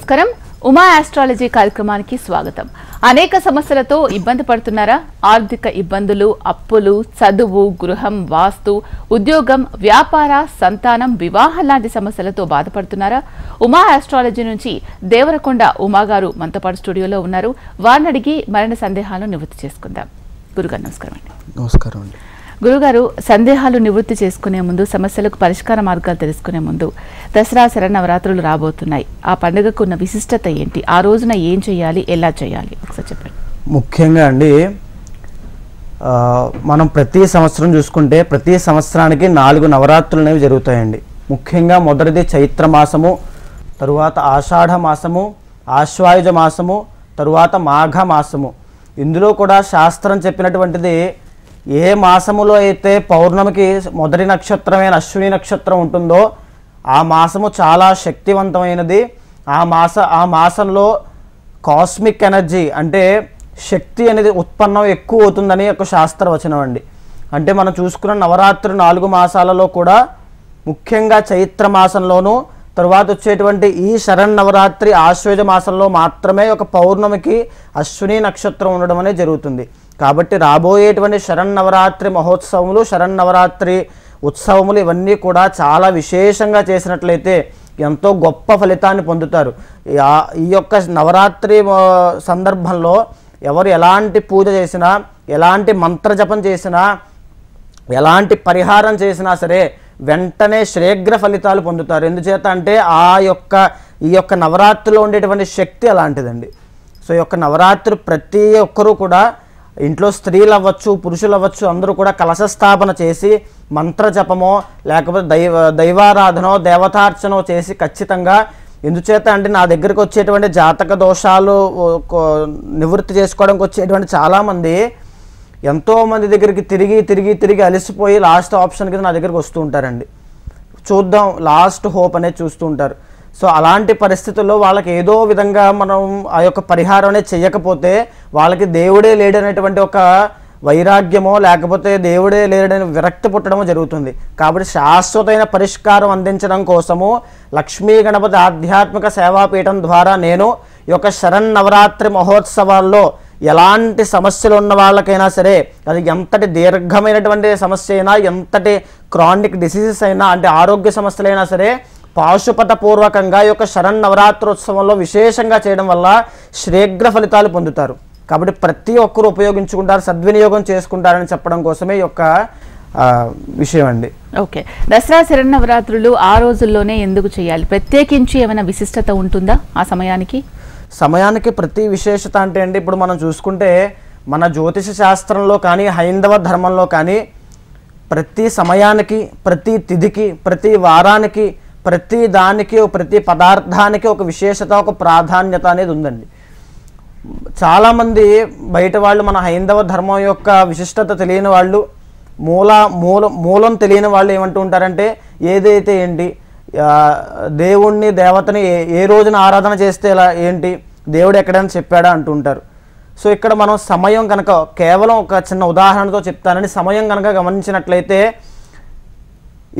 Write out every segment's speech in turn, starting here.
నమస్కారం. ఉమా ఆస్ట్రాలజీ కార్యక్రమానికి స్వాగతం. అనేక సమస్యలతో ఇబ్బంది పడుతున్నారా? ఆర్థిక ఇబ్బందులు, అప్పులు, చదువు, గృహం, వాస్తు, ఉద్యోగం, వ్యాపార, సంతానం, వివాహం లాంటి సమస్యలతో బాధపడుతున్నారా? ఉమా ఆస్ట్రాలజీ నుంచి దేవరకొండ ఉమా గారు మనతో పాటు స్టూడియోలో ఉన్నారు. వారిని అడిగి మరిన్ని సందేహాలను నివృత్తి చేసుకుందాం. గురుగారు నమస్కారం అండి. నమస్కారం అండి. గురుగారు, సందేహాలు నివృత్తి చేసుకునే ముందు, సమస్యలకు పరిష్కార మార్గాలు తెలుసుకునే ముందు, దసరా శరన్నవరాత్రులు రాబోతున్నాయి. ఆ పండుగకు ఉన్న విశిష్టత ఏంటి? ఆ రోజున ఏం చేయాలి, ఎలా చేయాలి ఒకసారి చెప్పండి. ముఖ్యంగా అండి, మనం ప్రతి సంవత్సరం చూసుకుంటే ప్రతి సంవత్సరానికి 4 నవరాత్రులు అనేవి జరుగుతాయండి. ముఖ్యంగా మొదటిది చైత్ర మాసము, తరువాత ఆషాఢ మాసము, ఆశ్వాయుజ మాసము, తరువాత మాఘ మాసము. ఇందులో కూడా శాస్త్రం చెప్పినటువంటిది, ఏ మాసములో అయితే పౌర్ణమికి మొదటి నక్షత్రమైన అశ్విని నక్షత్రం ఉంటుందో ఆ మాసము చాలా శక్తివంతమైనది. ఆ మాసంలో కాస్మిక్ ఎనర్జీ అంటే శక్తి అనేది ఉత్పన్నం ఎక్కువ అవుతుందని ఒక శాస్త్రవచనం అండి. అంటే మనం చూసుకున్న నవరాత్రి 4 మాసాలలో కూడా ముఖ్యంగా చైత్ర మాసంలోనూ తరువాత వచ్చేటువంటి ఈ శరన్నవరాత్రి ఆశ్వేజ మాసంలో మాత్రమే ఒక పౌర్ణమికి అశ్విని నక్షత్రం ఉండడం అనేది జరుగుతుంది. కాబట్టి రాబోయేటువంటి శరన్నవరాత్రి మహోత్సవములు, శరన్నవరాత్రి ఉత్సవములు ఇవన్నీ కూడా చాలా విశేషంగా చేసినట్లయితే ఎంతో గొప్ప ఫలితాన్ని పొందుతారు. ఈ యొక్క నవరాత్రి సందర్భంలో ఎవరు ఎలాంటి పూజ చేసినా, ఎలాంటి మంత్రజపం చేసినా, ఎలాంటి పరిహారం చేసినా సరే వెంటనే శీఘ్ర ఫలితాలు పొందుతారు. ఎందుచేత అంటే ఈ యొక్క నవరాత్రిలో ఉండేటువంటి శక్తి అలాంటిదండి. సో ఈ యొక్క నవరాత్రి ప్రతి ఒక్కరూ కూడా, ఇంట్లో స్త్రీలు అవ్వచ్చు, పురుషులు అవ్వచ్చు, అందరూ కూడా కలశస్థాపన చేసి మంత్రజపమో లేకపోతే దైవారాధనో దేవతార్చనో చేసి ఖచ్చితంగా, ఎందుచేత అంటే నా దగ్గరికి వచ్చేటువంటి జాతక దోషాలు నివృత్తి చేసుకోవడానికి వచ్చేటువంటి చాలామంది ఎంతోమంది దగ్గరికి తిరిగి అలసిపోయి లాస్ట్ ఆప్షన్ కింద నా దగ్గరికి వస్తూ ఉంటారండి. చూద్దాం, లాస్ట్ హోప్ అనేది చూస్తూ ఉంటారు. సో అలాంటి పరిస్థితుల్లో వాళ్ళకి ఏదో విధంగా మనం ఆ యొక్క పరిహారం అనేది చేయకపోతే వాళ్ళకి దేవుడే లేడనేటువంటి ఒక వైరాగ్యమో లేకపోతే దేవుడే లేడని విరక్తి పుట్టడమో జరుగుతుంది. కాబట్టి శాశ్వతమైన పరిష్కారం అందించడం కోసము లక్ష్మీ గణపతి ఆధ్యాత్మిక సేవాపీఠం ద్వారా నేను ఈ యొక్క శరన్నవరాత్రి మహోత్సవాల్లో ఎలాంటి సమస్యలు ఉన్న వాళ్ళకైనా సరే, అది ఎంతటి దీర్ఘమైనటువంటి సమస్య అయినా, ఎంతటి క్రానిక్ డిసీజెస్ అయినా, అంటే ఆరోగ్య సమస్యలైనా సరే పాశుపతపూర్వకంగా ఈ యొక్క శరన్నవరాత్రోత్సవంలో విశేషంగా చేయడం వల్ల శీఘ్ర ఫలితాలు పొందుతారు. కాబట్టి ప్రతి ఒక్కరూ ఉపయోగించుకుంటారు, సద్వినియోగం చేసుకుంటారని చెప్పడం కోసమే ఈ యొక్క విషయం అండి. ఓకే, దసరా శరన్నవరాత్రులు ఆ రోజుల్లోనే ఎందుకు చేయాలి? ప్రత్యేకించి ఏమైనా విశిష్టత ఉంటుందా ఆ సమయానికి? ప్రతి విశేషత అంటే అండి, ఇప్పుడు మనం చూసుకుంటే మన జ్యోతిష శాస్త్రంలో కానీ హైందవ ధర్మంలో కానీ ప్రతి సమయానికి, ప్రతి తిథికి, ప్రతి వారానికి, ప్రతి దానికి, ప్రతి పదార్థానికి ఒక విశేషత, ఒక ప్రాధాన్యత అనేది ఉందండి. చాలామంది బయట వాళ్ళు మన హైందవ ధర్మం యొక్క విశిష్టత తెలియని వాళ్ళు, మూలం తెలియని వాళ్ళు ఏమంటూ ఉంటారంటే, ఏదైతే ఏంటి, దేవుణ్ణి దేవతని ఏ రోజున ఆరాధన చేస్తే ఎలా ఏంటి, దేవుడు ఎక్కడైనా చెప్పాడా అంటూ ఉంటారు. సో ఇక్కడ మనం సమయం కనుక, కేవలం ఒక చిన్న ఉదాహరణతో చెప్తానని, సమయం కనుక గమనించినట్లయితే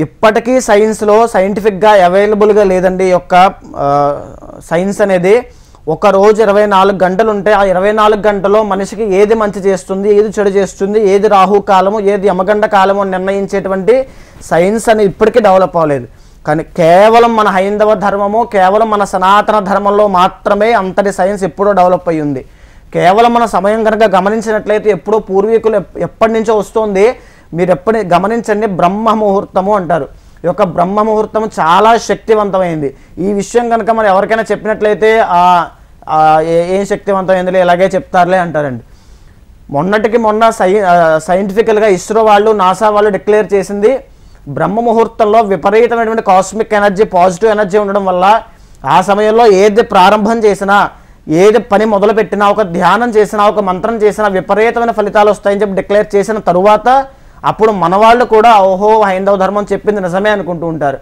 ఇప్పటికీ సైన్స్లో సైంటిఫిక్గా అవైలబుల్గా లేదండి. ఈ యొక్క సైన్స్ అనేది ఒక రోజు 24 గంటలు ఉంటే ఆ 24 గంటలో మనిషికి ఏది మంచి చేస్తుంది, ఏది చెడు చేస్తుంది, ఏది రాహుకాలము, ఏది యమగండ కాలము నిర్ణయించేటువంటి సైన్స్ అనేది ఇప్పటికీ డెవలప్ అవ్వలేదు. కానీ కేవలం మన హైందవ ధర్మము, కేవలం మన సనాతన ధర్మంలో మాత్రమే అంతటి సైన్స్ ఎప్పుడో డెవలప్ అయ్యి ఉంది. కేవలం మన సమయం కనుక గమనించినట్లయితే ఎప్పుడో పూర్వీకులు ఎప్పటి నుంచో వస్తుంది. మీరు ఎప్పుడు గమనించండి, బ్రహ్మ ముహూర్తము అంటారు. ఈ యొక్క బ్రహ్మ ముహూర్తము చాలా శక్తివంతమైంది. ఈ విషయం కనుక మనం ఎవరికైనా చెప్పినట్లయితే ఏం శక్తివంతమైందిలే, ఇలాగే చెప్తారులే అంటారండి. మొన్నటికి మొన్న సైంటిఫికల్గా ఇస్రో వాళ్ళు, నాసా వాళ్ళు డిక్లేర్ చేసింది, బ్రహ్మ ముహూర్తంలో విపరీతమైనటువంటి కాస్మిక్ ఎనర్జీ, పాజిటివ్ ఎనర్జీ ఉండడం వల్ల ఆ సమయంలో ఏది ప్రారంభం చేసినా, ఏది పని మొదలుపెట్టినా, ఒక ధ్యానం చేసినా, ఒక మంత్రం చేసినా విపరీతమైన ఫలితాలు వస్తాయని చెప్పి డిక్లేర్ చేసిన తరువాత అప్పుడు మన వాళ్ళు కూడా ఓహో హైందవ ధర్మం చెప్పింది నిజమే అనుకుంటూ ఉంటారు.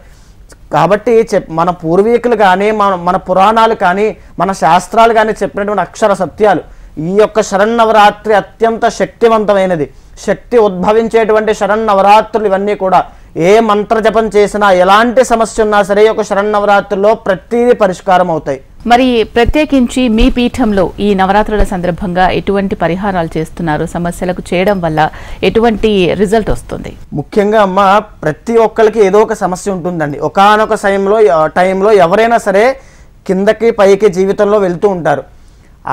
కాబట్టి మన పూర్వీకులు కానీ, మన పురాణాలు కానీ, మన శాస్త్రాలు కానీ చెప్పినటువంటి అక్షర సత్యాలు. ఈ యొక్క శరన్నవరాత్రి అత్యంత శక్తివంతమైనది. శక్తి ఉద్భవించేటువంటి శరన్నవరాత్రులు ఇవన్నీ కూడా ఏ మంత్ర జపం చేసినా, ఎలాంటి సమస్య ఉన్నా సరే ఒక శరన్నవరాత్రిలో ప్రతిదీ పరిష్కారం అవుతాయి. మరి ప్రత్యేకించి మీ పీఠంలో ఈ నవరాత్రుల సందర్భంగా ఎటువంటి పరిహారాలు చేస్తున్నారు? సమస్యలకు చేయడం వల్ల ఎటువంటి రిజల్ట్ వస్తుంది? ముఖ్యంగా అమ్మ, ప్రతి ఒక్కరికి ఏదో ఒక సమస్య ఉంటుందండి. ఒకానొక టైంలో ఎవరైనా సరే కిందకి పైకి జీవితంలో వెళ్తూ ఉంటారు.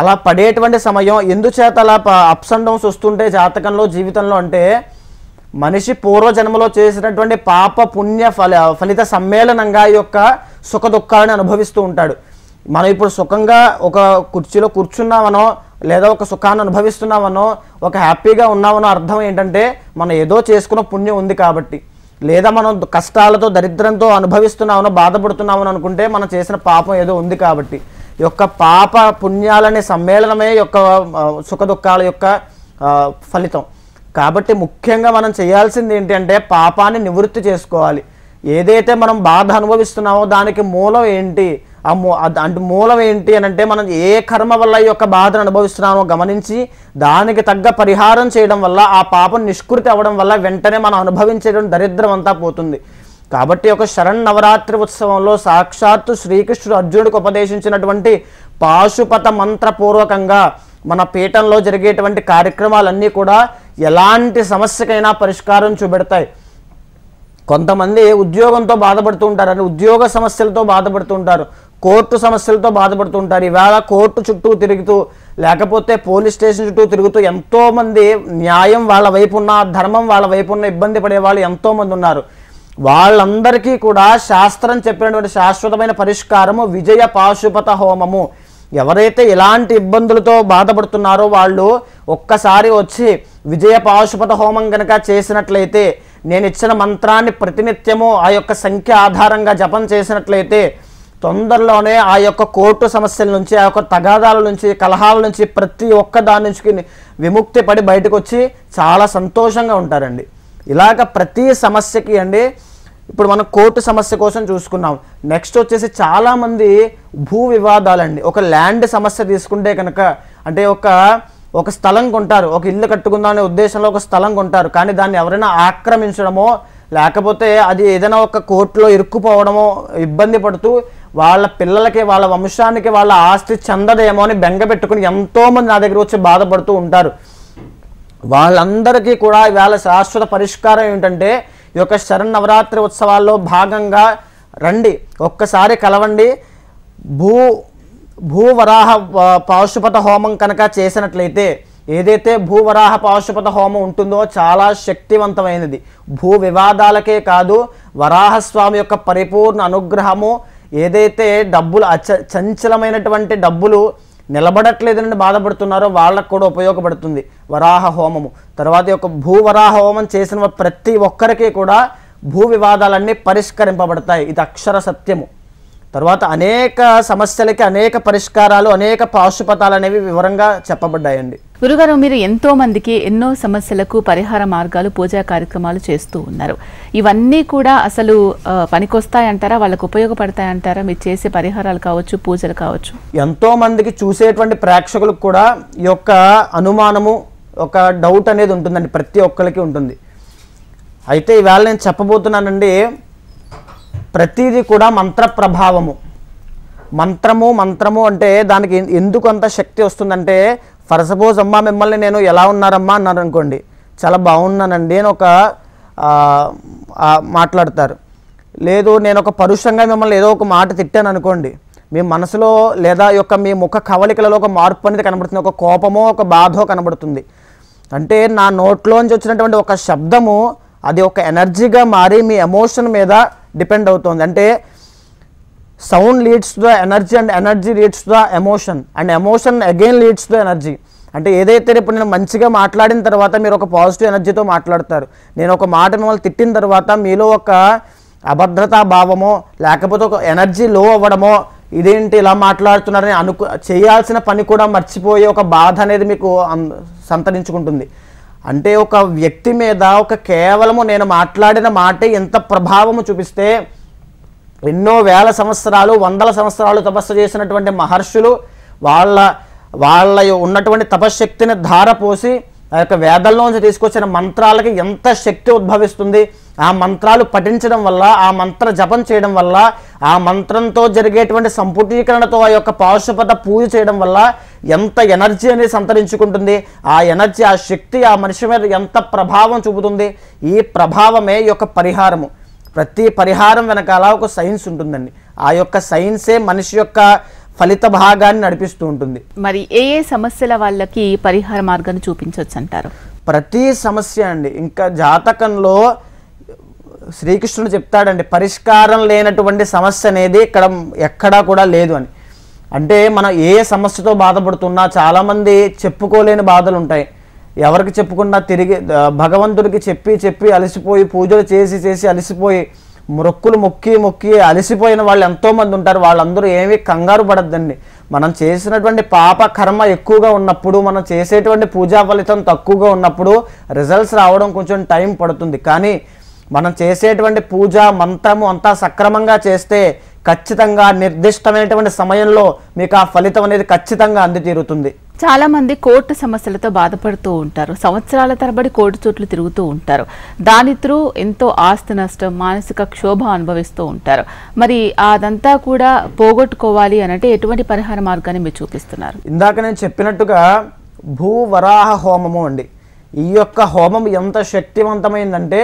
అలా పడేటువంటి సమయం ఎందుచేత అలా అప్స్ అండ్ డౌన్స్ వస్తుంటే జాతకంలో జీవితంలో అంటే మనిషి పూర్వజన్మలో చేసినటువంటి పాప పుణ్య ఫలిత సమ్మేళనంగా ఈ యొక్క సుఖ దుఃఖాలను అనుభవిస్తూ ఉంటాడు. మనం ఇప్పుడు సుఖంగా ఒక కుర్చీలో కూర్చున్నామనో లేదా ఒక సుఖాన్ని అనుభవిస్తున్నామనో ఒక హ్యాపీగా ఉన్నామనో అర్థం ఏంటంటే మనం ఏదో చేసుకున్న పుణ్యం ఉంది కాబట్టి, లేదా మనం కష్టాలతో దరిద్రంతో అనుభవిస్తున్నామనో బాధపడుతున్నామని అనుకుంటే మనం చేసిన పాపం ఏదో ఉంది కాబట్టి. ఈ యొక్క పాప పుణ్యాలనే సమ్మేళనమే యొక్క సుఖ దుఃఖాల యొక్క ఫలితం. కాబట్టి ముఖ్యంగా మనం చేయాల్సింది ఏంటంటే పాపాన్ని నివృత్తి చేసుకోవాలి. ఏదైతే మనం బాధ అనుభవిస్తున్నామో దానికి మూలం ఏంటి, అంటే మూలం ఏంటి అని అంటే మనం ఏ కర్మ వల్ల ఈ యొక్క బాధను అనుభవిస్తున్నామో గమనించి దానికి తగ్గ పరిహారం చేయడం వల్ల ఆ పాపం నిష్కృతి అవ్వడం వల్ల వెంటనే మనం అనుభవించేటువంటి దరిద్రం అంతా పోతుంది. కాబట్టి ఒక శరన్నవరాత్రి ఉత్సవంలో సాక్షాత్తు శ్రీకృష్ణుడు అర్జునుడికి ఉపదేశించినటువంటి పాశుపత మంత్రపూర్వకంగా మన పీఠంలో జరిగేటువంటి కార్యక్రమాలన్నీ కూడా ఎలాంటి సమస్యకైనా పరిష్కారం చూపెడతాయి. కొంతమంది ఉద్యోగంతో బాధపడుతూ ఉంటారు, అంటే ఉద్యోగ సమస్యలతో బాధపడుతూ ఉంటారు, కోర్టు సమస్యలతో బాధపడుతూ ఉంటారు. ఇవాళ కోర్టు చుట్టూ తిరుగుతూ లేకపోతే పోలీస్ స్టేషన్ చుట్టూ తిరుగుతూ ఎంతోమంది న్యాయం వాళ్ళ వైపు ఉన్న, ధర్మం వాళ్ళ వైపు ఉన్న ఇబ్బంది పడే వాళ్ళు ఎంతోమంది ఉన్నారు. వాళ్ళందరికీ కూడా శాస్త్రం చెప్పినటువంటి శాశ్వతమైన పరిష్కారము విజయ పాశుపత హోమము. ఎవరైతే ఎలాంటి ఇబ్బందులతో బాధపడుతున్నారో వాళ్ళు ఒక్కసారి వచ్చి విజయ పాశుపత హోమం కనుక చేసినట్లయితే, నేను ఇచ్చిన మంత్రాన్ని ప్రతినిత్యము ఆ యొక్క సంఖ్య ఆధారంగా జపం చేసినట్లయితే తొందరలోనే ఆ యొక్క కోర్టు సమస్యల నుంచి, ఆ యొక్క తగాదాల నుంచి, కలహాల నుంచి ప్రతి ఒక్క దాని నుంచి విముక్తి పడి బయటకు వచ్చి చాలా సంతోషంగా ఉంటారండి. ఇలాగ ప్రతి సమస్యకి అండి, ఇప్పుడు మనం కోర్టు సమస్య కోసం చూసుకున్నాం. నెక్స్ట్ వచ్చేసి చాలామంది భూ వివాదాలండి. ఒక ల్యాండ్ సమస్య తీసుకుంటే కనుక, అంటే ఒక స్థలం కొంటారు, ఒక ఇల్లు కట్టుకుందాం అనే ఉద్దేశంలో ఒక స్థలం కొంటారు, కానీ దాన్ని ఎవరైనా ఆక్రమించడమో లేకపోతే అది ఏదైనా ఒక కోర్టులో ఇరుక్కుపోవడమో ఇబ్బంది పడుతూ వాళ్ళ పిల్లలకి, వాళ్ళ వంశానికి వాళ్ళ ఆస్తి చెందదేమో అని బెంగ పెట్టుకుని ఎంతోమంది నా దగ్గర వచ్చి బాధపడుతూ ఉంటారు. వాళ్ళందరికీ కూడా ఇవాళ శాశ్వత పరిష్కారం ఏమిటంటే ఈ యొక్క శరన్నవరాత్రి ఉత్సవాల్లో భాగంగా రండి, ఒక్కసారి కలవండి. భూవరాహ పాశుపత హోమం కనుక చేసినట్లయితే, ఏదైతే భూవరాహ పాశుపత హోమం ఉంటుందో చాలా శక్తివంతమైనది. భూ వివాదాలకే కాదు, వరాహస్వామి యొక్క పరిపూర్ణ అనుగ్రహము, ఏదైతే డబ్బులు చంచలమైనటువంటి డబ్బులు నిలబడట్లేదని బాధపడుతున్నారో వాళ్ళకు కూడా ఉపయోగపడుతుంది వరాహ హోమము. తర్వాత యొక్క భూవరాహ హోమం చేసిన ప్రతి ఒక్కరికి కూడా భూ వివాదాలన్నీ పరిష్కరింపబడతాయి. ఇది అక్షర సత్యము. తర్వాత అనేక సమస్యలకి అనేక పరిష్కారాలు, అనేక పాశుపతాలు అనేవి వివరంగా చెప్పబడ్డాయండి. గురుగారు, మీరు ఎంతో మందికి ఎన్నో సమస్యలకు పరిహార మార్గాలు, పూజా కార్యక్రమాలు చేస్తూ ఉన్నారు. ఇవన్నీ కూడా అసలు పనికొస్తాయంటారా, వాళ్ళకు ఉపయోగపడతాయంటారా? మీరు చేసే పరిహారాలు కావచ్చు, పూజలు కావచ్చు. ఎంతో మందికి చూసేటువంటి ప్రేక్షకులకు కూడా ఈ యొక్క అనుమానము, ఒక డౌట్ అనేది ఉంటుందండి, ప్రతి ఒక్కరికి ఉంటుంది. అయితే ఇవాళ నేను చెప్పబోతున్నానండి, ప్రతిదీ కూడా మంత్ర ప్రభావము. మంత్రము అంటే దానికి ఎందుకు అంత శక్తి వస్తుందంటే, ఫర్ సపోజ్ అమ్మ మిమ్మల్ని నేను ఎలా ఉన్నారమ్మా అన్నారు అనుకోండి, చాలా బాగున్నానండి అని ఒక మాట్లాడతారు. లేదు నేను ఒక పరుషంగా మిమ్మల్ని ఏదో ఒక మాట తిట్టాను అనుకోండి, మీ మనసులో లేదా యొక్క మీ ముఖ కవలికలలో ఒక మార్పు అనేది కనబడుతుంది, ఒక కోపమో ఒక బాధో కనబడుతుంది. అంటే నా నోట్లోంచి వచ్చినటువంటి ఒక శబ్దము అది ఒక ఎనర్జీగా మారి మీ ఎమోషన్ మీద డిపెండ్ అవుతుంది. అంటే sound leads to the energy and energy leads to the emotion and emotion again leads to energy. అంటే ఏదైతే ఇప్పుడు నేను మంచిగా మాట్లాడిన తర్వాత మీరు ఒక పాజిటివ్ ఎనర్జీతో మాట్లాడతారు, నేను ఒక మాట మిమ్మల్ని తిట్టిన తర్వాత మీలో ఒక అభద్రతా భావమో లేకపోతే ఒక ఎనర్జీ లో అవ్వడమో, ఇదేంటి ఇలా మాట్లాడుతున్నారని చేయాల్సిన పని కూడా మర్చిపోయే ఒక బాధ అనేది మీకు సంతరించుకుంటుంది. అంటే ఒక వ్యక్తి మీద ఒక కేవలము నేను మాట్లాడిన మాటే ఎంత ప్రభావము చూపిస్తే, ఎన్నో వేల సంవత్సరాలు, వందల సంవత్సరాలు తపస్సు చేసినటువంటి మహర్షులు వాళ్ళ ఉన్నటువంటి తపశ్శక్తిని ధారపోసి ఆ యొక్క వేదల్లోంచి తీసుకొచ్చిన మంత్రాలకి ఎంత శక్తి ఉద్భవిస్తుంది, ఆ మంత్రాలు పఠించడం వల్ల, ఆ మంత్ర జపం చేయడం వల్ల, ఆ మంత్రంతో జరిగేటువంటి సంపుటీకరణతో ఆ యొక్క పాశుపత పూజ చేయడం వల్ల ఎంత ఎనర్జీ అనేది సంతరించుకుంటుంది, ఆ ఎనర్జీ, ఆ శక్తి ఆ మనిషి మీద ఎంత ప్రభావం చూపుతుంది. ఈ ప్రభావమే ఈ యొక్క పరిహారము. ప్రతి పరిహారం వెనకాల ఒక సైన్స్ ఉంటుందండి. ఆ యొక్క సైన్సే మనిషి యొక్క ఫలిత భాగాన్ని నడిపిస్తూ ఉంటుంది. మరి ఏ ఏ సమస్యల వాళ్ళకి పరిహార మార్గాన్ని చూపించవచ్చు అంటారు? ప్రతి సమస్య అండి, ఇంకా జాతకంలో శ్రీకృష్ణుడు చెప్తాడండి, పరిష్కారం లేనటువంటి సమస్య అనేది ఇక్కడ ఎక్కడా కూడా లేదు అని. అంటే మనం ఏ సమస్యతో బాధపడుతున్నా చాలామంది చెప్పుకోలేని బాధలు ఉంటాయి. ఎవరికి చెప్పుకున్నా తిరిగి భగవంతుడికి చెప్పి చెప్పి అలసిపోయి, పూజలు చేసి చేసి అలసిపోయి, మొక్కులు మొక్కి మొక్కి అలసిపోయిన వాళ్ళు ఎంతోమంది ఉంటారు. వాళ్ళందరూ ఏమీ కంగారు పడద్దండి. మనం చేసినటువంటి పాప కర్మ ఎక్కువగా ఉన్నప్పుడు, మనం చేసేటువంటి పూజా ఫలితం తక్కువగా ఉన్నప్పుడు రిజల్ట్స్ రావడం కొంచెం టైం పడుతుంది. కానీ మనం చేసేటువంటి పూజ మంత్రము అంతా సక్రమంగా చేస్తే ఖచ్చితంగా నిర్దిష్టమైనటువంటి సమయంలో మీకు ఆ ఫలితం అనేది ఖచ్చితంగా అంది తీరుతుంది. చాలా మంది కోర్టు సమస్యలతో బాధపడుతూ ఉంటారు. సంవత్సరాల తరబడి కోర్టు చుట్లు తిరుగుతూ ఉంటారు. దాని త్రూ ఎంతో ఆస్తి నష్టం, మానసిక క్షోభ అనుభవిస్తూ ఉంటారు. మరి అదంతా కూడా పోగొట్టుకోవాలి అనంటే ఎటువంటి పరిహార మార్గాన్ని మీరు చూపిస్తున్నారు? ఇందాక నేను చెప్పినట్టుగా భూవరాహ హోమము అండి. ఈ యొక్క హోమం ఎంత శక్తివంతమైందంటే,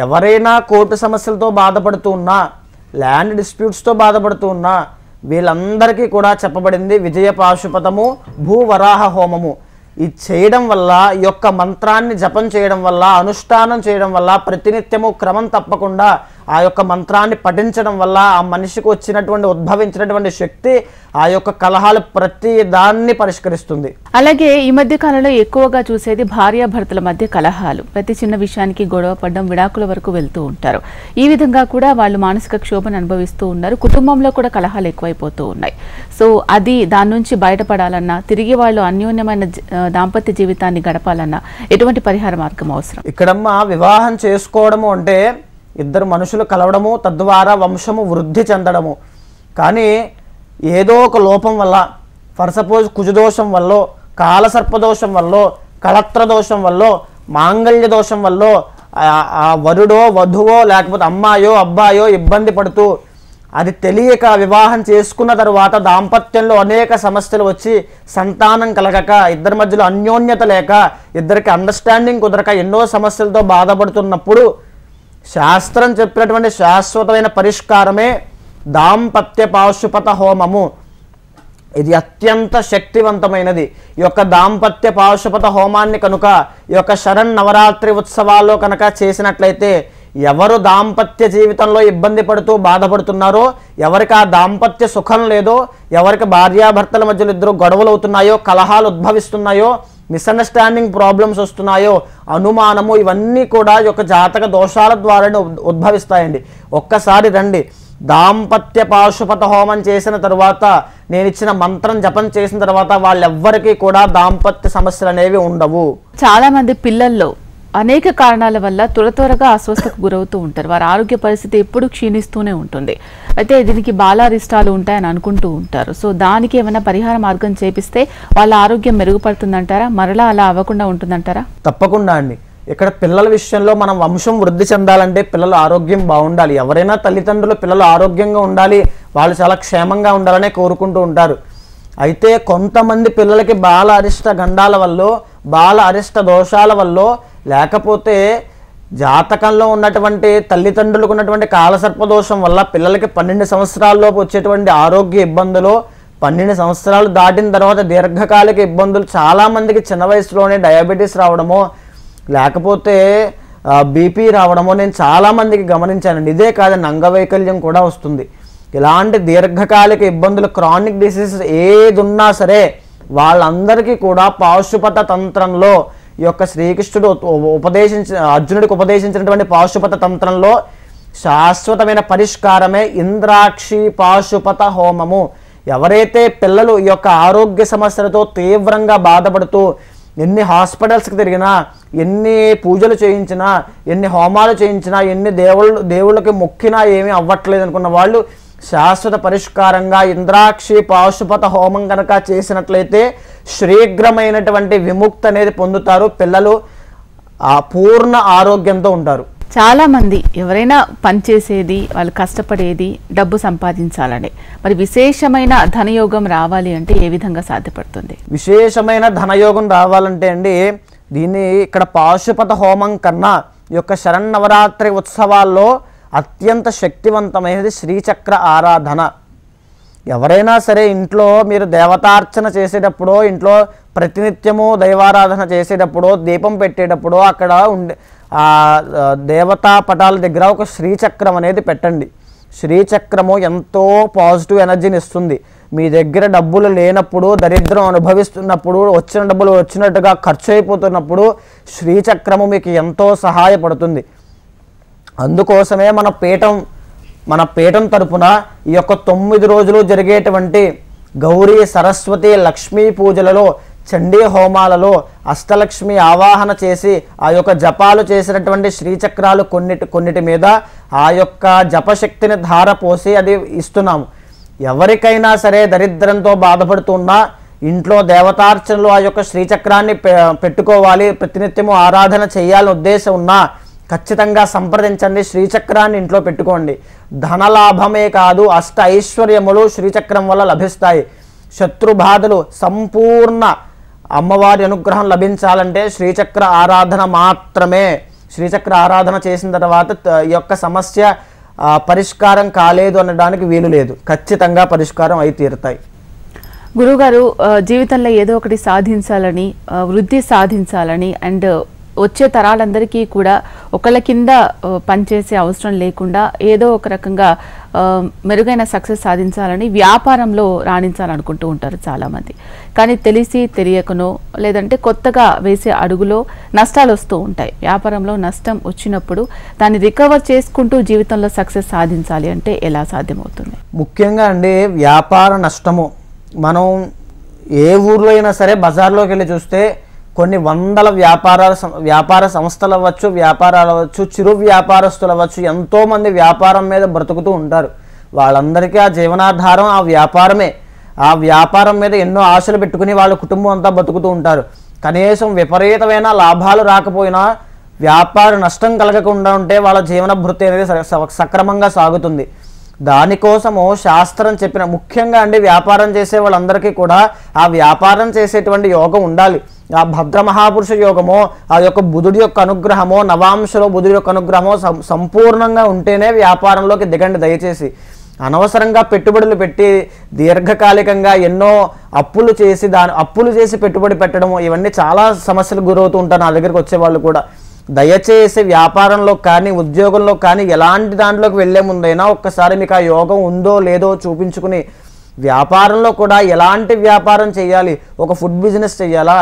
ఎవరైనా కోర్టు సమస్యలతో బాధపడుతూ ఉన్నా, ల్యాండ్ డిస్ప్యూట్స్తో బాధపడుతూ ఉన్నా, వీళ్ళందరికీ కూడా చెప్పబడింది విజయ పాశుపతము, భూవరాహ హోమము. ఇది చేయడం వల్ల, ఈ యొక్క మంత్రాన్ని జపం చేయడం వల్ల, అనుష్ఠానం చేయడం వల్ల, ప్రతినిత్యము క్రమం తప్పకుండా ఆ యొక్క మంత్రాన్ని పఠించడం వల్ల ఆ మనిషికి వచ్చినటువంటి ఉద్భవించినటువంటి శక్తి ఆ యొక్క కలహాలు ప్రతి దాన్ని పరిష్కరిస్తుంది. అలాగే ఈ మధ్య కాలంలో ఎక్కువగా చూసేది భార్యాభర్తల మధ్య కలహాలు. ప్రతి చిన్న విషయానికి గొడవ పడడం, విడాకుల వరకు వెళ్తూ ఉంటారు. ఈ విధంగా కూడా వాళ్ళు మానసిక క్షోభను అనుభవిస్తూ ఉన్నారు. కుటుంబంలో కూడా కలహాలు ఎక్కువైపోతూ ఉన్నాయి. సో అది దాని నుంచి బయటపడాలన్నా, తిరిగి వాళ్ళు అన్యోన్యమైన దాంపత్య జీవితాన్ని గడపాలన్నా ఎటువంటి పరిహార మార్గం అవసరం? ఇక్కడమ్మ వివాహం చేసుకోవడము అంటే ఇద్దరు మనుషులు కలవడము, తద్వారా వంశము వృద్ధి చెందడము. కానీ ఏదో ఒక లోపం వల్ల, ఫర్ సపోజ్ కుజదోషం వల్ల, కాలసర్పదోషం వల్ల, కళత్ర దోషం వల్ల, మాంగళ్య దోషం వల్ల ఆ వరుడో వధువో లేకపోతే అమ్మాయో అబ్బాయో ఇబ్బంది పడుతూ, అది తెలియక వివాహం చేసుకున్న తరువాత దాంపత్యంలో అనేక సమస్యలు వచ్చి సంతానం కలగక, ఇద్దరి మధ్యలో అన్యోన్యత లేక, ఇద్దరికి అండర్స్టాండింగ్ కుదరక ఎన్నో సమస్యలతో బాధపడుతున్నప్పుడు శాస్త్రం చెప్పినటువంటి శాశ్వతమైన పరిష్కారమే దాంపత్య పాశుపత హోమము. ఇది అత్యంత శక్తివంతమైనది. ఈ యొక్క దాంపత్య పాశుపత హోమాన్ని కనుక ఈ యొక్క శరన్నవరాత్రి ఉత్సవాల్లో కనుక చేసినట్లయితే, ఎవరు దాంపత్య జీవితంలో ఇబ్బంది పడుతూ బాధపడుతున్నారో, ఎవరికి ఆ దాంపత్య సుఖం లేదో, ఎవరికి భార్యాభర్తల మధ్యలో ఇద్దరు గొడవలు అవుతున్నాయో, కలహాలు ఉద్భవిస్తున్నాయో, మిస్అండర్స్టాండింగ్ ప్రాబ్లమ్స్ వస్తున్నాయో, అనుమానము, ఇవన్నీ కూడా ఈ యొక్క జాతక దోషాల ద్వారానే ఉద్భవిస్తాయండి. ఒక్కసారి రండి, దాంపత్య పాశుపత హోమం చేసిన తర్వాత, నేను ఇచ్చిన మంత్రం జపం చేసిన తర్వాత వాళ్ళెవ్వరికీ కూడా దాంపత్య సమస్యలు అనేవి ఉండవు. చాలా మంది పిల్లల్లో అనేక కారణాల వల్ల త్వరగా అస్వస్థకు గురవుతూ ఉంటారు. వారి ఆరోగ్య పరిస్థితి ఎప్పుడు క్షీణిస్తూనే ఉంటుంది. అయితే దీనికి బాలారిష్టాలు ఉంటాయని అనుకుంటూ ఉంటారు. సో దానికి ఏమైనా పరిహార మార్గం చేపిస్తే వాళ్ళ ఆరోగ్యం మెరుగుపడుతుందంటారా? మరలా అలా అవ్వకుండా ఉంటుందంటారా? తప్పకుండా అండి. ఇక్కడ పిల్లల విషయంలో మనం వంశం వృద్ధి చెందాలంటే పిల్లల ఆరోగ్యం బాగుండాలి. ఎవరైనా తల్లిదండ్రులు పిల్లలు ఆరోగ్యంగా ఉండాలి, వాళ్ళు చాలా క్షేమంగా ఉండాలనే కోరుకుంటూ ఉంటారు. అయితే కొంతమంది పిల్లలకి బాల అరిష్ట గండాల వల్ల, బాల అరిష్ట దోషాల వల్ల, లేకపోతే జాతకంలో ఉన్నటువంటి తల్లిదండ్రులకు ఉన్నటువంటి కాలసర్పదోషం వల్ల పిల్లలకి 12 సంవత్సరాల్లోపు వచ్చేటువంటి ఆరోగ్య ఇబ్బందులు, 12 సంవత్సరాలు దాటిన తర్వాత దీర్ఘకాలిక ఇబ్బందులు, చాలామందికి చిన్న వయసులోనే డయాబెటీస్ రావడమో లేకపోతే బీపీ రావడమో నేను చాలామందికి గమనించానండి. ఇదే కాదండి, అంగవైకల్యం కూడా వస్తుంది. ఇలాంటి దీర్ఘకాలిక ఇబ్బందులు, క్రానిక్ డిసీజెస్ ఏది ఉన్నా సరే వాళ్ళందరికీ కూడా పాశుపత తంత్రంలో ఈ యొక్క శ్రీకృష్ణుడు అర్జునుడికి ఉపదేశించినటువంటి పాశుపత తంత్రంలో శాశ్వతమైన పరిష్కారమే ఇంద్రాక్షి పాశుపత హోమము. ఎవరైతే పిల్లలు ఈ యొక్క ఆరోగ్య సమస్యలతో తీవ్రంగా బాధపడుతూ ఎన్ని హాస్పిటల్స్కి తిరిగినా, ఎన్ని పూజలు చేయించినా, ఎన్ని హోమాలు చేయించినా, ఎన్ని దేవుళ్ళకి మొక్కినా ఏమీ అవ్వట్లేదు అనుకున్న వాళ్ళు శాశ్వత పరిష్కారంగా ఇంద్రాక్షి పాశుపత హోమం కనుక చేసినట్లయితే శీఘ్రమైనటువంటి విముక్తి అనేది పొందుతారు. పిల్లలు పూర్ణ ఆరోగ్యంతో ఉంటారు. చాలా మంది ఎవరైనా పనిచేసేది, వాళ్ళు కష్టపడేది డబ్బు సంపాదించాలని, మరి విశేషమైన ధనయోగం రావాలి అంటే ఏ విధంగా సాధ్యపడుతుంది? విశేషమైన ధనయోగం రావాలంటే అండి, దీన్ని ఇక్కడ పాశుపత హోమం కన్నా ఈ యొక్క శరన్నవరాత్రి ఉత్సవాల్లో అత్యంత శక్తివంతమైనది శ్రీచక్ర ఆరాధన. ఎవరైనా సరే ఇంట్లో మీరు దేవతార్చన చేసేటప్పుడు, ఇంట్లో ప్రతినిత్యము దైవారాధన చేసేటప్పుడు, దీపం పెట్టేటప్పుడు అక్కడ ఉండే ఆ దేవతా పటాల దగ్గర ఒక శ్రీచక్రం అనేది పెట్టండి. శ్రీచక్రము ఎంతో పాజిటివ్ ఎనర్జీని ఇస్తుంది. మీ దగ్గర డబ్బులు లేనప్పుడు, దరిద్రం అనుభవిస్తున్నప్పుడు, వచ్చిన డబ్బులు వచ్చినట్టుగా ఖర్చు అయిపోతున్నప్పుడు శ్రీచక్రము మీకు ఎంతో సహాయపడుతుంది. అందుకోసమే మన పీఠం తరపున ఈ యొక్క 9 రోజులు జరిగేటువంటి గౌరీ, సరస్వతి, లక్ష్మీ పూజలలో, చండీ హోమాలలో అష్టలక్ష్మి ఆవాహన చేసి ఆ యొక్క జపాలు చేసినటువంటి శ్రీచక్రాలు కొన్నిటి మీద ఆ యొక్క జపశక్తిని ధారపోసి అది ఇస్తున్నాము. ఎవరికైనా సరే దరిద్రంతో బాధపడుతున్నా ఇంట్లో దేవతార్చనలో ఆ యొక్క శ్రీచక్రాన్ని పెట్టుకోవాలి, ప్రతినిత్యము ఆరాధన చేయాలని ఉద్దేశం ఉన్నా ఖచ్చితంగా సంప్రదించండి. శ్రీచక్రాన్ని ఇంట్లో పెట్టుకోండి. ధనలాభమే కాదు, అష్ట ఐశ్వర్యములు శ్రీచక్రం వల్ల లభిస్తాయి. శత్రుబాధలు సంపూర్ణ అమ్మవారి అనుగ్రహం లభించాలంటే శ్రీచక్ర ఆరాధన మాత్రమే. శ్రీచక్ర ఆరాధన చేసిన తర్వాత ఈ యొక్క సమస్య పరిష్కారం కాలేదు అనడానికి వీలు లేదు. ఖచ్చితంగా పరిష్కారం అయి తీరుతాయి. గురుగారు, జీవితంలో ఏదో ఒకటి సాధించాలని, వృద్ధి సాధించాలని అండ్ వచ్చే తరాలందరికీ కూడా ఒకళ్ళ కింద పనిచేసే అవసరం లేకుండా ఏదో ఒక రకంగా మెరుగైన సక్సెస్ సాధించాలని, వ్యాపారంలో రాణించాలనుకుంటూ ఉంటారు చాలామంది. కానీ తెలిసి తెలియకనో లేదంటే కొత్తగా వేసే అడుగులో నష్టాలు వస్తూ ఉంటాయి. వ్యాపారంలో నష్టం వచ్చినప్పుడు దాన్ని రికవర్ చేసుకుంటూ జీవితంలో సక్సెస్ సాధించాలి అంటే ఎలా సాధ్యమవుతుంది? ముఖ్యంగా అండి, వ్యాపార నష్టము మనం ఏ ఊర్లో అయినా సరే బజార్లోకి వెళ్ళి చూస్తే కొన్ని వందల వ్యాపార సంస్థలు అవ్వచ్చు, వ్యాపారాలు అవ్వచ్చు, చిరు వ్యాపారస్తులు అవ్వచ్చు, ఎంతోమంది వ్యాపారం మీద బ్రతుకుతూ ఉంటారు. వాళ్ళందరికీ ఆ జీవనాధారం ఆ వ్యాపారమే. ఆ వ్యాపారం మీద ఎన్నో ఆశలు పెట్టుకుని వాళ్ళ కుటుంబం అంతా బతుకుతూ ఉంటారు. కనీసం విపరీతమైన లాభాలు రాకపోయినా వ్యాపార నష్టం కలగకుండా ఉంటే వాళ్ళ జీవన భృతి అనేది సక్రమంగా సాగుతుంది. దానికోసము శాస్త్రం చెప్పిన, ముఖ్యంగా అండి వ్యాపారం చేసే వాళ్ళందరికీ కూడా ఆ వ్యాపారం చేసేటువంటి యోగం ఉండాలి. ఆ భద్ర మహాపురుష యోగమో, ఆ యొక్క బుధుడి యొక్క అనుగ్రహమో, నవాంశలో బుధుడి యొక్క అనుగ్రహమో సంపూర్ణంగా ఉంటేనే వ్యాపారంలోకి దిగండి. దయచేసి అనవసరంగా పెట్టుబడులు పెట్టి దీర్ఘకాలికంగా ఎన్నో అప్పులు చేసి పెట్టుబడి పెట్టడము, ఇవన్నీ చాలా సమస్యలు గురవుతూ ఉంటారు నా దగ్గరికి వచ్చేవాళ్ళు కూడా. దయచేసి వ్యాపారంలో కానీ ఉద్యోగంలో కానీ ఎలాంటి దాంట్లోకి వెళ్ళే ముందైనా ఒక్కసారి మీకు ఆ యోగం ఉందో లేదో చూపించుకుని, వ్యాపారంలో కూడా ఎలాంటి వ్యాపారం చేయాలి, ఒక ఫుడ్ బిజినెస్ చేయాలా,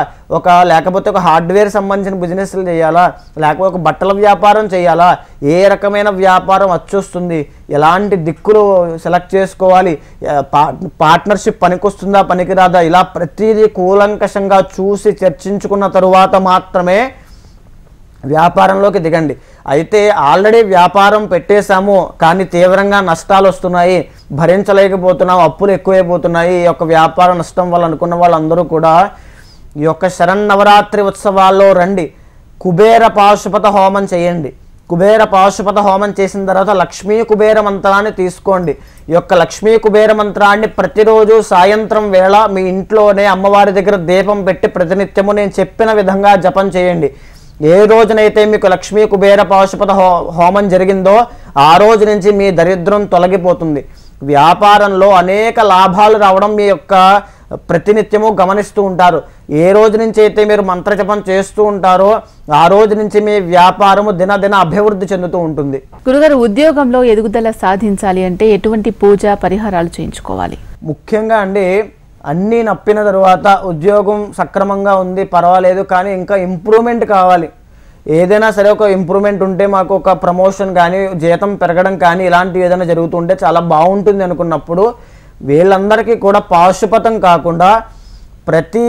లేకపోతే ఒక హార్డ్వేర్ సంబంధించిన బిజినెస్లు చేయాలా, లేకపోతే ఒక బట్టల వ్యాపారం చేయాలా, ఏ రకమైన వ్యాపారం వచ్చొస్తుంది, ఎలాంటి దిక్కులు సెలెక్ట్ చేసుకోవాలి, పార్ట్నర్షిప్ పనికొస్తుందా పనికిరాదా, ఇలా ప్రతిదీ కూలంకషంగా చూసి చర్చించుకున్న తరువాత మాత్రమే వ్యాపారంలోకి దిగండి. అయితే ఆల్రెడీ వ్యాపారం పెట్టేశాము కానీ తీవ్రంగా నష్టాలు వస్తున్నాయి, భరించలేకపోతున్నాం, అప్పులు ఎక్కువైపోతున్నాయి, ఈ యొక్క వ్యాపార నష్టం వల్ల అనుకున్న వాళ్ళందరూ కూడా ఈ యొక్క శరన్నవరాత్రి ఉత్సవాల్లో రండి. కుబేర పాశుపత హోమం చేయండి. కుబేర పాశుపత హోమం చేసిన తర్వాత లక్ష్మీ కుబేర మంత్రాన్ని తీసుకోండి. ఈ యొక్క లక్ష్మీ కుబేర మంత్రాన్ని ప్రతిరోజు సాయంత్రం వేళ మీ ఇంట్లోనే అమ్మవారి దగ్గర దీపం పెట్టి ప్రతినిత్యము నేను చెప్పిన విధంగా జపం చేయండి. ఏ రోజునైతే మీకు లక్ష్మీ కుబేర పాశుపత హోమం జరిగిందో ఆ రోజు నుంచి మీ దరిద్రం తొలగిపోతుంది. వ్యాపారంలో అనేక లాభాలు రావడం మీ యొక్క ప్రతినిత్యము గమనిస్తూ ఉంటారు. ఏ రోజు నుంచి అయితే మీరు మంత్రజపం చేస్తూ ఉంటారో ఆ రోజు నుంచి మీ వ్యాపారము దినదిన అభివృద్ధి చెందుతూ ఉంటుంది. గురుగారు, ఉద్యోగంలో ఎదుగుదల సాధించాలి అంటే ఎటువంటి పూజ పరిహారాలు చేయించుకోవాలి? ముఖ్యంగా అండి, అన్నీ నప్పిన తరువాత ఉద్యోగం సక్రమంగా ఉంది పర్వాలేదు కానీ ఇంకా ఇంప్రూవ్మెంట్ కావాలి. ఏదైనా సరే ఒక ఇంప్రూవ్మెంట్ ఉంటే మాకు ఒక ప్రమోషన్ కానీ జీతం పెరగడం కానీ ఇలాంటివి ఏదైనా జరుగుతుంటే చాలా బాగుంటుంది అనుకున్నప్పుడు వీళ్ళందరికీ కూడా పాశుపతం కాకుండా ప్రతి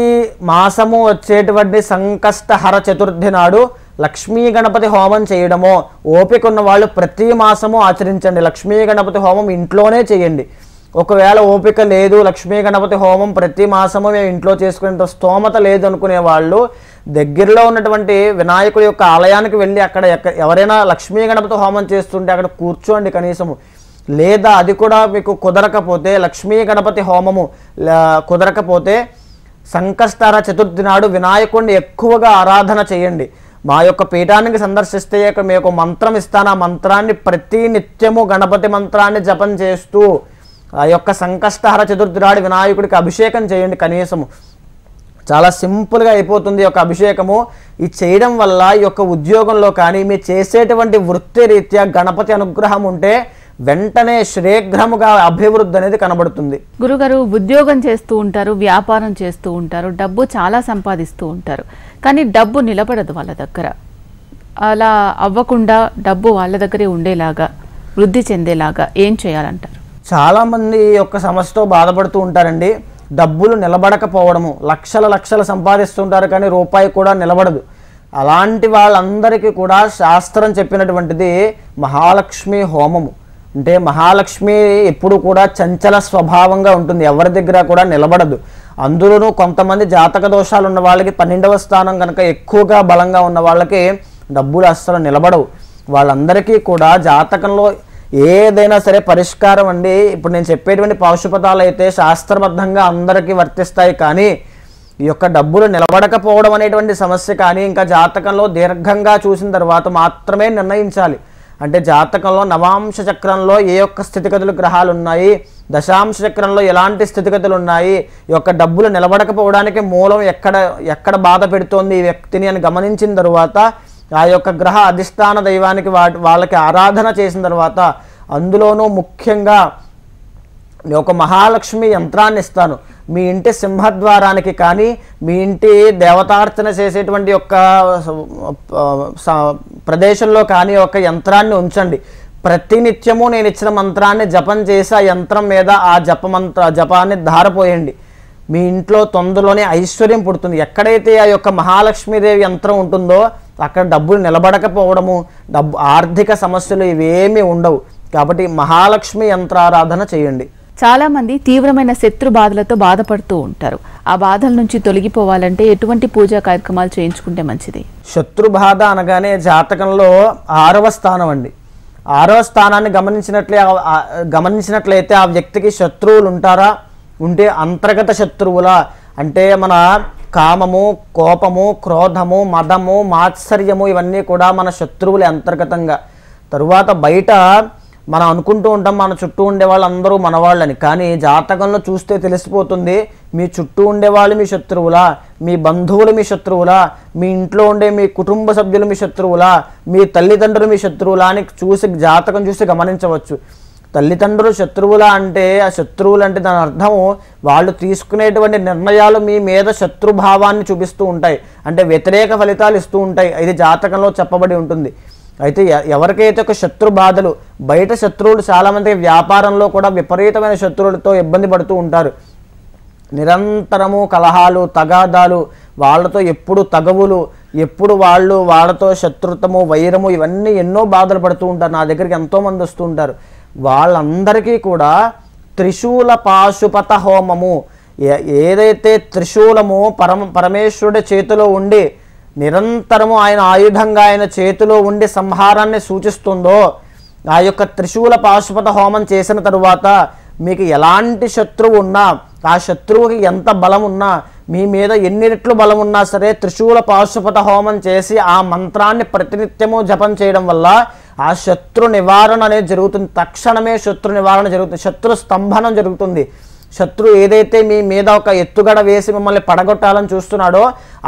మాసము వచ్చేటువంటి సంకష్టహర చతుర్థి నాడు లక్ష్మీ గణపతి హోమం చేయడమో, ఓపిక ఉన్న వాళ్ళు ప్రతి మాసము ఆచరించండి. లక్ష్మీ గణపతి హోమం ఇంట్లోనే చేయండి. ఒకవేళ ఓపిక లేదు, లక్ష్మీ గణపతి హోమం ప్రతి మాసము మేము ఇంట్లో చేసుకునేంత స్తోమత లేదు అనుకునే వాళ్ళు దగ్గరలో ఉన్నటువంటి వినాయకుడి యొక్క ఆలయానికి వెళ్ళి అక్కడ ఎవరైనా లక్ష్మీ గణపతి హోమం చేస్తుంటే అక్కడ కూర్చోండి కనీసము. లేదా అది కూడా మీకు కుదరకపోతే, లక్ష్మీ గణపతి హోమము కుదరకపోతే సంకష్టహర చతుర్థి నాడు వినాయకుడిని ఎక్కువగా ఆరాధన చేయండి. మా యొక్క పీఠానికి సందర్శిస్తే మీకు మంత్రం ఇస్తాను, ఆ మంత్రాన్ని ప్రతి నిత్యము గణపతి మంత్రాన్ని జపం చేస్తూ ఆ యొక్క సంకష్టహర చతుర్థి నాడు వినాయకుడికి అభిషేకం చేయండి. కనీసము చాలా సింపుల్గా అయిపోతుంది ఈ యొక్క అభిషేకము. ఇది చేయడం వల్ల ఈ యొక్క ఉద్యోగంలో కానీ మీరు చేసేటువంటి వృత్తి రీత్యా గణపతి అనుగ్రహం ఉంటే వెంటనే శ్రేఘ్రముగా అభివృద్ధి అనేది కనబడుతుంది. గురుగారు, ఉద్యోగం చేస్తూ ఉంటారు, వ్యాపారం చేస్తూ ఉంటారు, డబ్బు చాలా సంపాదిస్తూ ఉంటారు, కానీ డబ్బు నిలబడదు వాళ్ళ దగ్గర. అలా అవ్వకుండా డబ్బు వాళ్ళ దగ్గరే ఉండేలాగా, వృద్ధి చెందేలాగా ఏం చేయాలంటారు? చాలామంది ఈ యొక్క సమస్యతో బాధపడుతూ ఉంటారండి. డబ్బులు నిలబడకపోవడము, లక్షలు సంపాదిస్తుంటారు కానీ రూపాయి కూడా నిలబడదు. అలాంటి వాళ్ళందరికీ కూడా శాస్త్రం చెప్పినటువంటిది మహాలక్ష్మి హోమము. అంటే మహాలక్ష్మి ఎప్పుడు కూడా చంచల స్వభావంగా ఉంటుంది, ఎవరి దగ్గర కూడా నిలబడదు. అందులోనూ కొంతమంది జాతక దోషాలు ఉన్న వాళ్ళకి 12వ స్థానం కనుక ఎక్కువగా బలంగా ఉన్న వాళ్ళకి డబ్బులు అస్సలు నిలబడవు. వాళ్ళందరికీ కూడా జాతకంలో ఏదైనా సరే పరిష్కారం అండి. ఇప్పుడు నేను చెప్పేటువంటి పాశుపతాలు అయితే శాస్త్రబద్ధంగా అందరికీ వర్తిస్తాయి, కానీ ఈ యొక్క డబ్బులు నిలబడకపోవడం అనేటువంటి సమస్య కానీ ఇంకా జాతకంలో దీర్ఘంగా చూసిన తర్వాత మాత్రమే నిర్ణయించాలి. అంటే జాతకంలో నవాంశ చక్రంలో ఏ యొక్క స్థితిగతులు గ్రహాలు ఉన్నాయి, దశాంశ చక్రంలో ఎలాంటి స్థితిగతులు ఉన్నాయి, ఈ యొక్క డబ్బులు నిలబడకపోవడానికి మూలం ఎక్కడ బాధ పెడుతోంది ఈ వ్యక్తిని అని గమనించిన తర్వాత ఆ యొక్క గ్రహ అధిష్టాన దైవానికి వాళ్ళకి ఆరాధన చేసిన తర్వాత అందులోనూ ముఖ్యంగా ఒక మహాలక్ష్మి యంత్రాన్ని ఇస్తాను. మీ ఇంటి సింహద్వారానికి కానీ మీ ఇంటి దేవతార్చన చేసేటువంటి యొక్క ప్రదేశంలో కానీ ఒక యంత్రాన్ని ఉంచండి. ప్రతినిత్యము నేను ఇచ్చిన మంత్రాన్ని జపం చేసి ఆ యంత్రం మీద ఆ జపాన్ని ధారపోయండి. మీ ఇంట్లో తొందరలోనే ఐశ్వర్యం పుడుతుంది. ఎక్కడైతే ఆ యొక్క మహాలక్ష్మీదేవి యంత్రం ఉంటుందో అక్కడ డబ్బులు నిలబడకపోవడము, ఆర్థిక సమస్యలు ఇవేమీ ఉండవు. కాబట్టి మహాలక్ష్మి యంత్రారాధన చేయండి. చాలా మంది తీవ్రమైన శత్రు బాధలతో బాధపడుతూ ఉంటారు. ఆ బాధల నుంచి తొలగిపోవాలంటే ఎటువంటి పూజా కార్యక్రమాలు చేయించుకుంటే మంచిది? శత్రు బాధ అనగానే జాతకంలో 6వ స్థానం అండి. 6వ స్థానాన్ని గమనించినట్లయితే ఆ వ్యక్తికి శత్రువులు ఉంటారా, ఉంటే అంతర్గత శత్రువులా, అంటే మన కామము, కోపము, క్రోధము, మదము, మాత్సర్యము ఇవన్నీ కూడా మన శత్రువులే అంతర్గతంగా. తరువాత బయట మనం అనుకుంటూ ఉంటాం మన చుట్టూ ఉండే వాళ్ళందరూ మనవాళ్ళని, కానీ జాతకంలో చూస్తే తెలిసిపోతుంది మీ చుట్టూ ఉండేవాళ్ళు మీ శత్రువులా, మీ బంధువులు మీ శత్రువులా, మీ ఇంట్లో ఉండే మీ కుటుంబ సభ్యులు మీ శత్రువులా, మీ తల్లిదండ్రులు మీ శత్రువులా అని జాతకం చూసి గమనించవచ్చు. తల్లిదండ్రులు శత్రువులా అంటే ఆ శత్రువులు అంటే దాని అర్థము వాళ్ళు తీసుకునేటువంటి నిర్ణయాలు మీ మీద శత్రుభావాన్ని చూపిస్తూ ఉంటాయి, అంటే వ్యతిరేక ఫలితాలు ఇస్తూ ఉంటాయి. ఇది జాతకంలో చెప్పబడి ఉంటుంది. అయితే ఎవరికైతే ఒక శత్రు బాధలు, బయట శత్రువులు చాలామంది వ్యాపారంలో కూడా విపరీతమైన శత్రువులతో ఇబ్బంది పడుతూ ఉంటారు. నిరంతరము కలహాలు, తగాదాలు, వాళ్ళతో ఎప్పుడు తగవులు, ఎప్పుడు వాళ్ళతో శత్రుత్వము, వైరము, ఇవన్నీ ఎన్నో బాధలు పడుతూ ఉంటారు. నా దగ్గరికి ఎంతోమంది వస్తూ ఉంటారు. వాళ్ళందరికీ కూడా త్రిశూల పాశుపత హోమము, ఏదైతే త్రిశూలము పరమేశ్వరుడి చేతిలో ఉండి నిరంతరము ఆయన ఆయుధంగా ఆయన చేతిలో ఉండి సంహారాన్ని సూచిస్తుందో ఆ యొక్క త్రిశూల పాశుపత హోమం చేసిన తరువాత మీకు ఎలాంటి శత్రువు ఉన్నా, ఆ శత్రువుకి ఎంత బలం ఉన్నా, మీ మీద ఎన్ని రెట్లు బలం ఉన్నా సరే త్రిశూల పాశుపత హోమం చేసి ఆ మంత్రాన్ని ప్రతినిత్యము జపం చేయడం వల్ల ఆ శత్రు నివారణ అనేది జరుగుతుంది. తక్షణమే శత్రు నివారణ జరుగుతుంది, శత్రు స్తంభనం జరుగుతుంది. శత్రు ఏదైతే మీ మీద ఒక ఎత్తుగడ వేసి మిమ్మల్ని పడగొట్టాలని చూస్తున్నాడో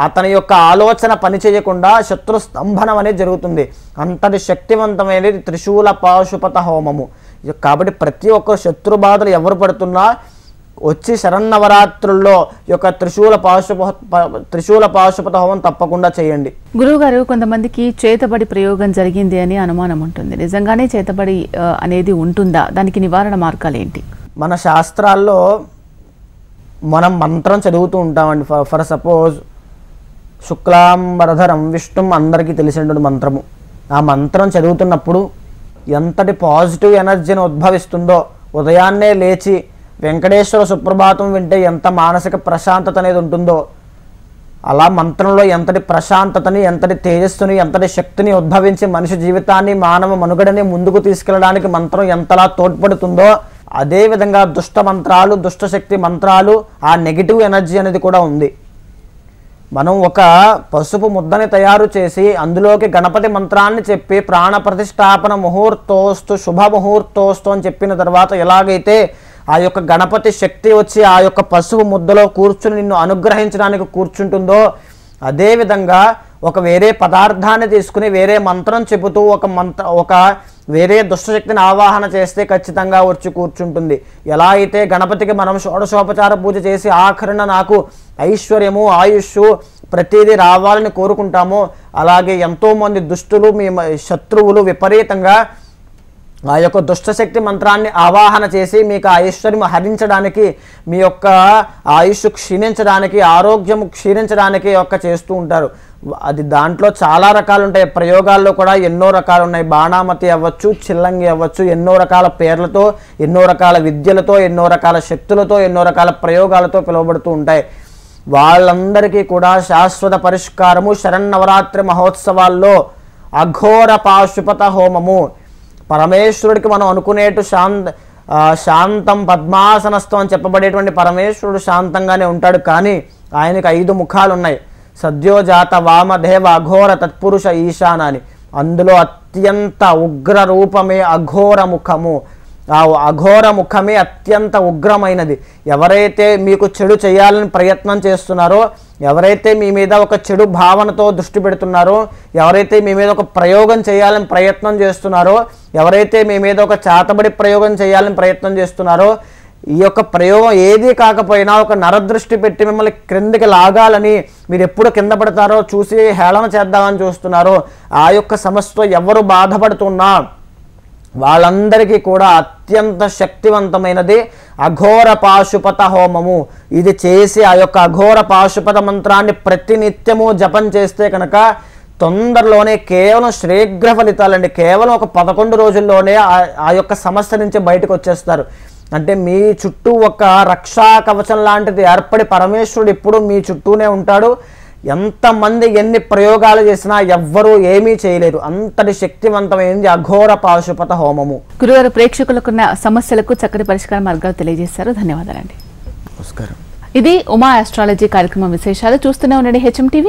అతని యొక్క ఆలోచన పని చేయకుండా శత్రు స్తంభనం అనేది జరుగుతుంది. అంతటి శక్తివంతమైనది త్రిశూల పాశుపత హోమము. కాబట్టి ప్రతి ఒక్క శత్రు బాధలు ఎవరు పడుతున్నా వచ్చి శరన్నవరాత్రుల్లో ఈ యొక్క త్రిశూల పాశుపత హోమం తప్పకుండా చేయండి. గురువుగారు, కొంతమందికి చేతబడి ప్రయోగం జరిగింది అని అనుమానం ఉంటుంది. నిజంగానే చేతబడి అనేది ఉంటుందా? దానికి నివారణ మార్గాలు ఏంటి? మన శాస్త్రాల్లో మనం మంత్రం చదువుతూ ఉంటామండి. ఫర్ సపోజ్ శుక్లాంబరధరం విష్ణుం అందరికీ తెలిసినటువంటి మంత్రము. ఆ మంత్రం చదువుతున్నప్పుడు ఎంతటి పాజిటివ్ ఎనర్జీని ఉద్భవిస్తుందో, ఉదయాన్నే లేచి వెంకటేశ్వర సుప్రభాతం వింటే ఎంత మానసిక ప్రశాంతత అనేది ఉంటుందో, అలా మంత్రంలో ఎంతటి ప్రశాంతతని, ఎంతటి తేజస్సుని, ఎంతటి శక్తిని ఉద్భవించి మనిషి జీవితాన్ని, మానవ మనుగడని ముందుకు తీసుకెళ్ళడానికి మంత్రం ఎంతలా తోడ్పడుతుందో, అదేవిధంగా దుష్ట మంత్రాలు, దుష్టశక్తి మంత్రాలు, ఆ నెగిటివ్ ఎనర్జీ అనేది కూడా ఉంది. మనం ఒక పసుపు ముద్దని తయారు చేసి అందులోకి గణపతి మంత్రాన్ని చెప్పి ప్రాణ ప్రతిష్టాపన ముహూర్తోస్తు శుభ ముహూర్తోస్తు అని చెప్పిన తర్వాత ఎలాగైతే ఆ యొక్క గణపతి శక్తి వచ్చి ఆ యొక్క పసుపు ముద్దలో కూర్చుని నిన్ను అనుగ్రహించడానికి కూర్చుంటుందో, అదేవిధంగా ఒక వేరే పదార్థాన్ని తీసుకుని వేరే మంత్రం చెబుతూ ఒక వేరే దుష్టశక్తిని ఆవాహన చేస్తే ఖచ్చితంగా వచ్చి కూర్చుంటుంది. ఎలా అయితే గణపతికి మనం షోడశోపచార పూజ చేసి ఆఖరణ నాకు ఐశ్వర్యము, ఆయుష్ ప్రతిదీ రావాలని కోరుకుంటామో, అలాగే ఎంతోమంది దుష్టులు, మీ శత్రువులు విపరీతంగా ఆ యొక్క దుష్టశక్తి మంత్రాన్ని ఆవాహన చేసి మీకు ఆ ఐశ్వర్యం హరించడానికి, మీ యొక్క ఆయుష్ క్షీణించడానికి, ఆరోగ్యం క్షీణించడానికి చేస్తూ ఉంటారు. అది దాంట్లో చాలా రకాలు ఉంటాయి. ప్రయోగాల్లో కూడా ఎన్నో రకాలు ఉన్నాయి. బాణామతి అవ్వచ్చు, చిల్లంగి అవ్వచ్చు, ఎన్నో రకాల పేర్లతో, ఎన్నో రకాల విద్యలతో, ఎన్నో రకాల శక్తులతో, ఎన్నో రకాల ప్రయోగాలతో పిలువబడుతూ ఉంటాయి. వాళ్ళందరికీ కూడా శాశ్వత పరిష్కారము శరన్నవరాత్రి మహోత్సవాల్లో అఘోర పాశుపత హోమము. పరమేశ్వరుడికి మనం అనుకునేటు శాంతం పద్మాసనస్థం అని చెప్పబడేటువంటి పరమేశ్వరుడు శాంతంగానే ఉంటాడు, కానీ ఆయనకి 5 ముఖాలు ఉన్నాయి. సద్యోజాత వామదేవ అఘోర తత్పురుష ఈశాన అని. అందులో అత్యంత ఉగ్ర రూపమే అఘోర ముఖము. ఆ అఘోర ముఖమే అత్యంత ఉగ్రమైనది. ఎవరైతే మీకు చెడు చేయాలని ప్రయత్నం చేస్తున్నారో, ఎవరైతే మీ మీద ఒక చెడు భావనతో దృష్టి పెడుతున్నారో, ఎవరైతే మీ మీద ఒక ప్రయోగం చేయాలని ప్రయత్నం చేస్తున్నారో, ఎవరైతే మీ మీద ఒక చాతబడి ప్రయోగం చేయాలని ప్రయత్నం చేస్తున్నారో, ఈ యొక్క ప్రయోగం ఏది కాకపోయినా ఒక నరదృష్టి పెట్టి మిమ్మల్ని క్రిందికి లాగాలని, మీరు ఎప్పుడు కింద పడతారో చూసి హేళన చేద్దామని చూస్తున్నారో, ఆ యొక్క సమస్యతో ఎవరు బాధపడుతున్నా వాళ్ళందరికీ కూడా అత్యంత శక్తివంతమైనది అఘోర పాశుపత హోమము. ఇది చేసి ఆ యొక్క అఘోర పాశుపత మంత్రాన్ని ప్రతినిత్యము జపం చేస్తే కనుక తొందరలోనే కేవలం శీఘ్ర ఫలితాలండి. కేవలం ఒక 11 రోజుల్లోనే ఆ యొక్క సమస్య నుంచి బయటకు వచ్చేస్తారు. అంటే మీ చుట్టూ ఒక రక్షా కవచం లాంటిది ఏర్పడి పరమేశ్వరుడు ఎప్పుడు మీ చుట్టూనే ఉంటాడు. ఎంతమంది ఎన్ని ప్రయోగాలు చేసినా ఎవ్వరూ ఏమీ చేయలేరు. అంతటి శక్తివంతమైంది అఘోర పాశుపత హోమము. గురుగారు, ప్రేక్షకులకున్న సమస్యలకు చక్కటి పరిష్కార మార్గాలు తెలియజేశారు. ధన్యవాదాలండి. నమస్కారం. ఇది ఉమా ఆస్ట్రాలజీ కార్యక్రమం విశేషాలు. చూస్తూనే ఉండండి HM TV.